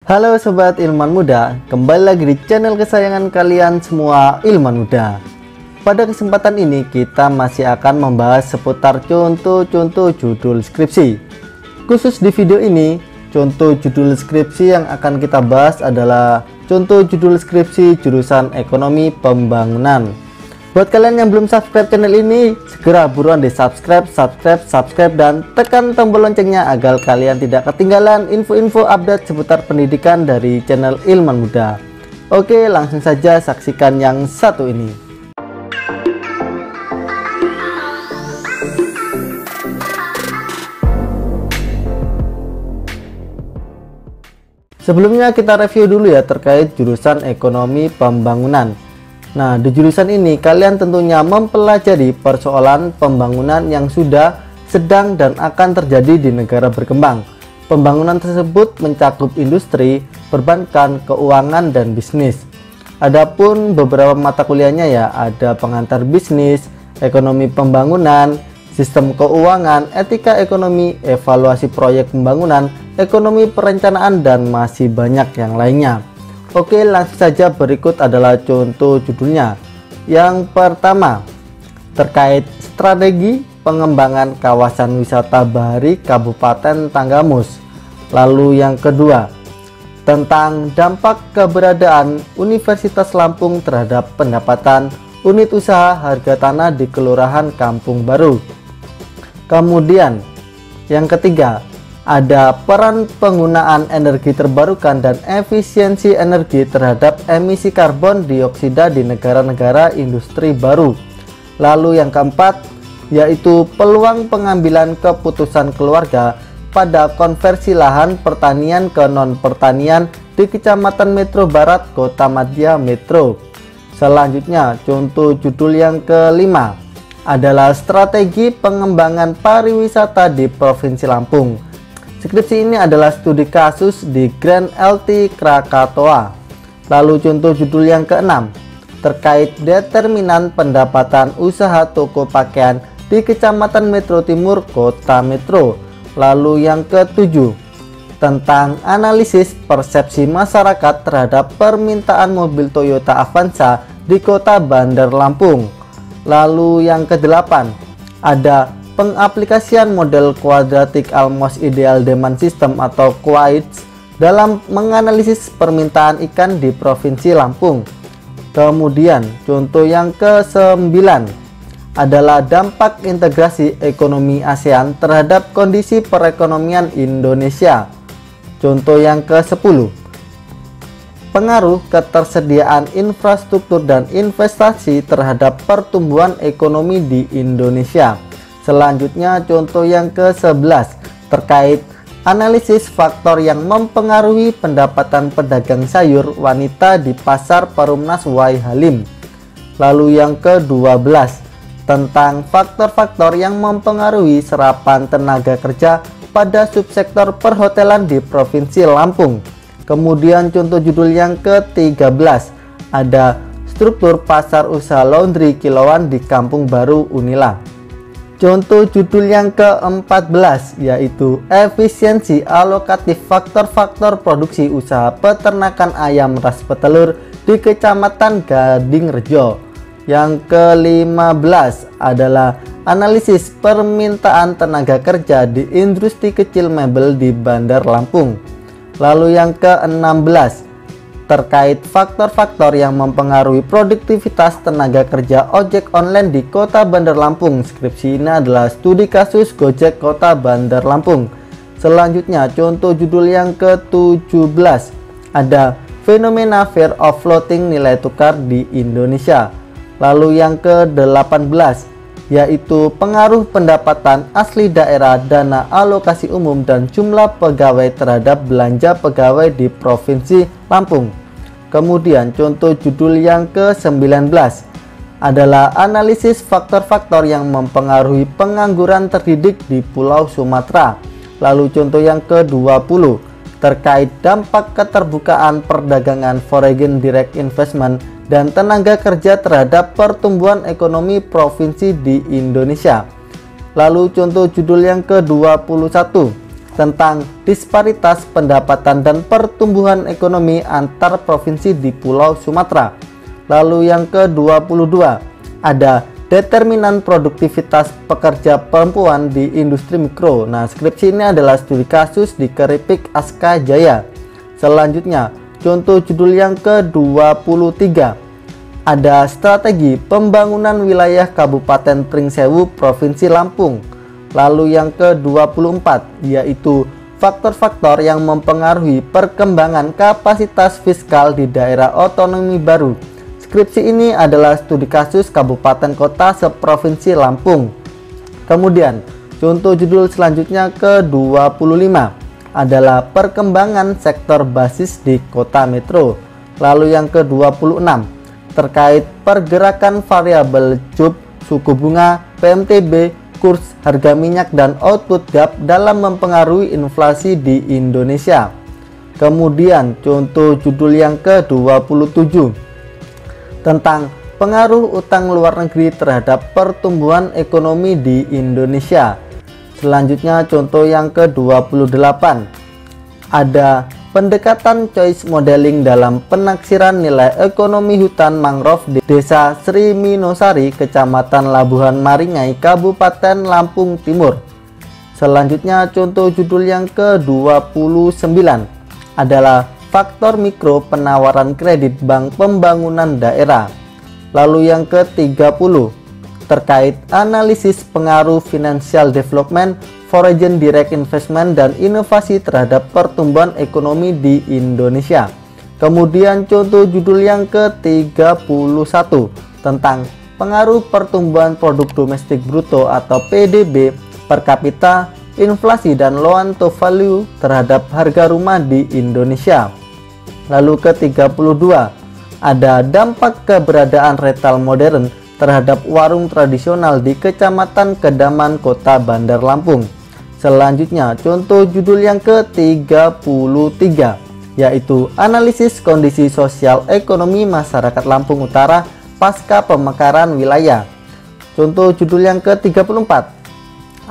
Halo Sobat Ilmuwan Muda, kembali lagi di channel kesayangan kalian semua, Ilmuwan Muda. Pada kesempatan ini kita masih akan membahas seputar contoh-contoh judul skripsi. Khusus di video ini, contoh judul skripsi yang akan kita bahas adalah contoh judul skripsi jurusan Ekonomi Pembangunan. Buat kalian yang belum subscribe channel ini, segera buruan di subscribe, dan tekan tombol loncengnya agar kalian tidak ketinggalan info-info update seputar pendidikan dari channel Ilmuwan Muda. Oke, langsung saja saksikan yang satu ini. Sebelumnya kita review dulu ya terkait jurusan Ekonomi Pembangunan. Nah, di jurusan ini kalian tentunya mempelajari persoalan pembangunan yang sudah, sedang, dan akan terjadi di negara berkembang. Pembangunan tersebut mencakup industri, perbankan, keuangan, dan bisnis. Adapun beberapa mata kuliahnya ya, ada pengantar bisnis, ekonomi pembangunan, sistem keuangan, etika ekonomi, evaluasi proyek pembangunan, ekonomi perencanaan, dan masih banyak yang lainnya. Oke, langsung saja, berikut adalah contoh judulnya. Yang pertama, terkait strategi pengembangan kawasan wisata bahari Kabupaten Tanggamus. Lalu yang kedua, tentang dampak keberadaan Universitas Lampung terhadap pendapatan unit usaha harga tanah di Kelurahan Kampung Baru. Kemudian yang ketiga, ada peran penggunaan energi terbarukan dan efisiensi energi terhadap emisi karbon dioksida di negara-negara industri baru. Lalu yang keempat, yaitu peluang pengambilan keputusan keluarga pada konversi lahan pertanian ke non-pertanian di Kecamatan Metro Barat, Kota Madya Metro. Selanjutnya, contoh judul yang kelima adalah strategi pengembangan pariwisata di Provinsi Lampung. Skripsi ini adalah studi kasus di Grand LT Krakatoa. Lalu contoh judul yang keenam, terkait determinan pendapatan usaha toko pakaian di Kecamatan Metro Timur, Kota Metro. Lalu yang ketujuh, tentang analisis persepsi masyarakat terhadap permintaan mobil Toyota Avanza di Kota Bandar Lampung. Lalu yang kedelapan, ada pengaplikasian model Quadratic Almost Ideal Demand System atau QAIDS dalam menganalisis permintaan ikan di Provinsi Lampung. Kemudian contoh yang ke-9 adalah dampak integrasi ekonomi ASEAN terhadap kondisi perekonomian Indonesia. Contoh yang ke-10, pengaruh ketersediaan infrastruktur dan investasi terhadap pertumbuhan ekonomi di Indonesia. Selanjutnya contoh yang ke-11, terkait analisis faktor yang mempengaruhi pendapatan pedagang sayur wanita di Pasar Perumnas Wai Halim. Lalu yang ke-12, tentang faktor-faktor yang mempengaruhi serapan tenaga kerja pada subsektor perhotelan di Provinsi Lampung. Kemudian contoh judul yang ke-13, ada struktur pasar usaha laundry kilauan di Kampung Baru Unila. Contoh judul yang ke-14 yaitu efisiensi alokatif faktor-faktor produksi usaha peternakan ayam ras petelur di Kecamatan Gadingrejo. Yang ke-15 adalah analisis permintaan tenaga kerja di industri kecil mebel di Bandar Lampung. Lalu yang ke-16, terkait faktor-faktor yang mempengaruhi produktivitas tenaga kerja ojek online di Kota Bandar Lampung. Skripsi ini adalah studi kasus Gojek Kota Bandar Lampung. Selanjutnya contoh judul yang ke-17, ada fenomena fear of floating nilai tukar di Indonesia. Lalu yang ke-18, yaitu pengaruh pendapatan asli daerah, dana alokasi umum, dan jumlah pegawai terhadap belanja pegawai di Provinsi Lampung. Kemudian contoh judul yang ke-19 adalah analisis faktor-faktor yang mempengaruhi pengangguran terdidik di Pulau Sumatera. Lalu contoh yang ke-20, terkait dampak keterbukaan perdagangan foreign direct investment dan tenaga kerja terhadap pertumbuhan ekonomi provinsi di Indonesia. Lalu contoh judul yang ke-21 tentang disparitas pendapatan dan pertumbuhan ekonomi antar provinsi di Pulau Sumatera. Lalu yang ke-22 ada determinan produktivitas pekerja perempuan di industri mikro. Nah, skripsi ini adalah studi kasus di Keripik Aska Jaya. Selanjutnya, contoh judul yang ke-23 ada strategi pembangunan wilayah Kabupaten Pringsewu, Provinsi Lampung. Lalu yang ke-24 yaitu faktor-faktor yang mempengaruhi perkembangan kapasitas fiskal di daerah otonomi baru. Skripsi ini adalah studi kasus kabupaten kota seprovinsi Lampung. Kemudian, contoh judul selanjutnya ke-25 adalah perkembangan sektor basis di kota metro. Lalu yang ke-26 terkait pergerakan variabel CUP, suku bunga, PMTB, kurs harga minyak dan output gap dalam mempengaruhi inflasi di Indonesia. Kemudian, contoh judul yang ke-27 tentang pengaruh utang luar negeri terhadap pertumbuhan ekonomi di Indonesia. Selanjutnya contoh yang ke-28 ada pendekatan choice modeling dalam penaksiran nilai ekonomi hutan mangrove di Desa Sri Minosari, Kecamatan Labuhan Maringai, Kabupaten Lampung Timur. Selanjutnya contoh judul yang ke-29 adalah faktor mikro penawaran kredit Bank Pembangunan Daerah. Lalu yang ke-30 terkait analisis pengaruh financial development, foreign direct investment dan inovasi terhadap pertumbuhan ekonomi di Indonesia. Kemudian contoh judul yang ke-31 tentang pengaruh pertumbuhan produk domestik bruto atau PDB per kapita, inflasi dan loan to value terhadap harga rumah di Indonesia. Lalu ke-32 ada dampak keberadaan retail modern terhadap warung tradisional di Kecamatan Kedaman, Kota Bandar Lampung. Selanjutnya contoh judul yang ke-33 yaitu analisis kondisi sosial ekonomi masyarakat Lampung Utara pasca pemekaran wilayah. Contoh judul yang ke-34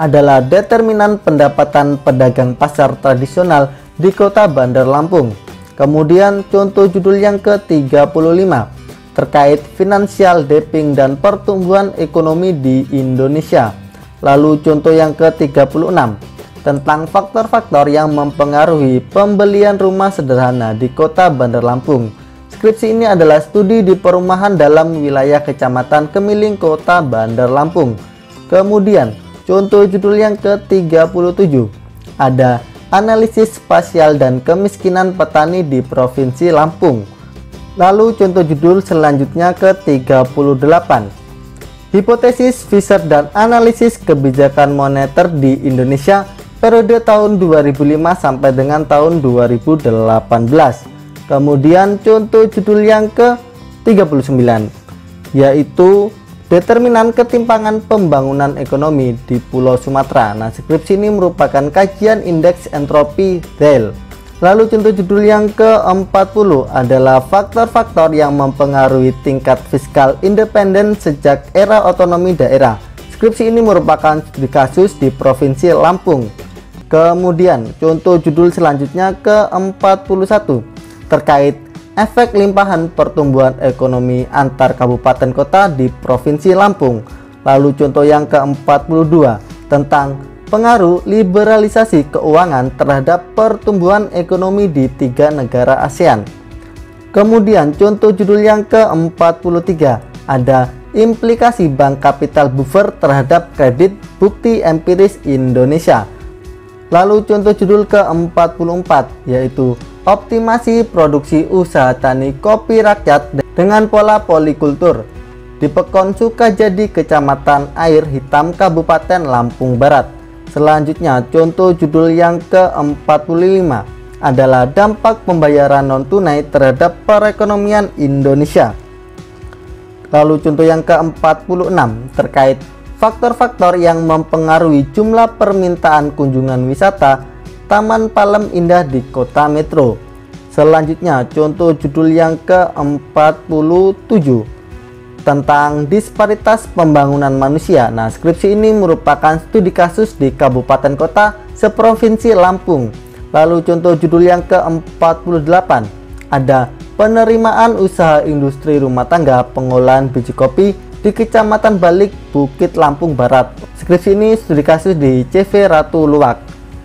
adalah determinan pendapatan pedagang pasar tradisional di Kota Bandar Lampung. Kemudian contoh judul yang ke-35 terkait financial deepening dan pertumbuhan ekonomi di Indonesia. Lalu contoh yang ke-36 tentang faktor-faktor yang mempengaruhi pembelian rumah sederhana di Kota Bandar Lampung. Skripsi ini adalah studi di perumahan dalam wilayah Kecamatan Kemiling, Kota Bandar Lampung. Kemudian contoh judul yang ke-37 ada analisis spasial dan kemiskinan petani di Provinsi Lampung. Lalu contoh judul selanjutnya ke-38 hipotesis Fisher dan analisis kebijakan moneter di Indonesia periode tahun 2005 sampai dengan tahun 2018. Kemudian contoh judul yang ke-39 yaitu determinan ketimpangan pembangunan ekonomi di Pulau Sumatera. Nah, skripsi ini merupakan kajian indeks entropi Dale. Lalu contoh judul yang ke-40 adalah faktor-faktor yang mempengaruhi tingkat fiskal independen sejak era otonomi daerah. Skripsi ini merupakan studi kasus di Provinsi Lampung. Kemudian contoh judul selanjutnya ke-41 terkait efek limpahan pertumbuhan ekonomi antar kabupaten kota di Provinsi Lampung. Lalu contoh yang ke-42 tentang pengaruh liberalisasi keuangan terhadap pertumbuhan ekonomi di 3 negara ASEAN. Kemudian contoh judul yang ke-43 ada implikasi bank capital buffer terhadap kredit bukti empiris Indonesia. Lalu contoh judul ke-44 yaitu optimasi produksi usaha tani kopi rakyat dengan pola polikultur di Pekon Sukajadi, Kecamatan Air Hitam, Kabupaten Lampung Barat. Selanjutnya contoh judul yang ke-45 adalah dampak pembayaran non-tunai terhadap perekonomian Indonesia. Lalu contoh yang ke-46 terkait faktor-faktor yang mempengaruhi jumlah permintaan kunjungan wisata Taman Palem Indah di Kota Metro. Selanjutnya contoh judul yang ke-47 tentang disparitas pembangunan manusia. Nah, skripsi ini merupakan studi kasus di kabupaten kota seprovinsi Lampung. Lalu contoh judul yang ke-48 ada penerimaan usaha industri rumah tangga pengolahan biji kopi di Kecamatan Balik, Bukit Lampung Barat. Skripsi ini studi kasus di CV Ratu Luwak.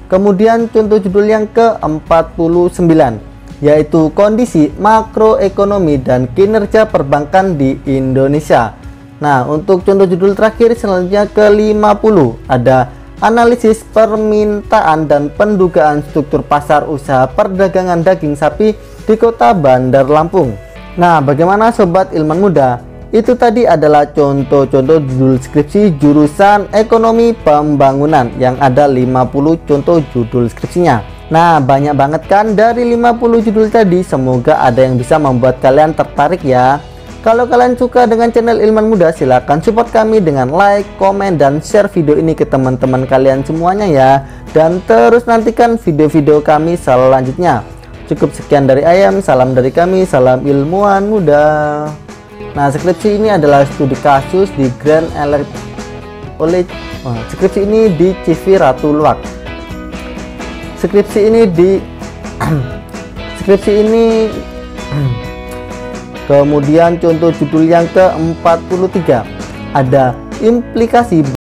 Kemudian contoh judul yang ke-49 yaitu kondisi makroekonomi dan kinerja perbankan di Indonesia. Nah, untuk contoh judul terakhir selanjutnya ke-50 ada analisis permintaan dan pendugaan struktur pasar usaha perdagangan daging sapi di Kota Bandar Lampung. Nah, bagaimana sobat ilmuwan muda? Itu tadi adalah contoh-contoh judul skripsi jurusan ekonomi pembangunan yang ada 50 contoh judul skripsinya. Nah, banyak banget kan dari 50 judul tadi. Semoga ada yang bisa membuat kalian tertarik ya. Kalau kalian suka dengan channel Ilmuwan Muda, silahkan support kami dengan like, komen, dan share video ini ke teman-teman kalian semuanya ya. Dan terus nantikan video-video kami selanjutnya. Cukup sekian dari Ayam, salam dari kami, salam Ilmuwan Muda. Nah, skripsi ini adalah studi kasus di Grand College. Skripsi ini di CV Ratu Luwak. Skripsi ini kemudian contoh judul yang ke-43 ada implikasi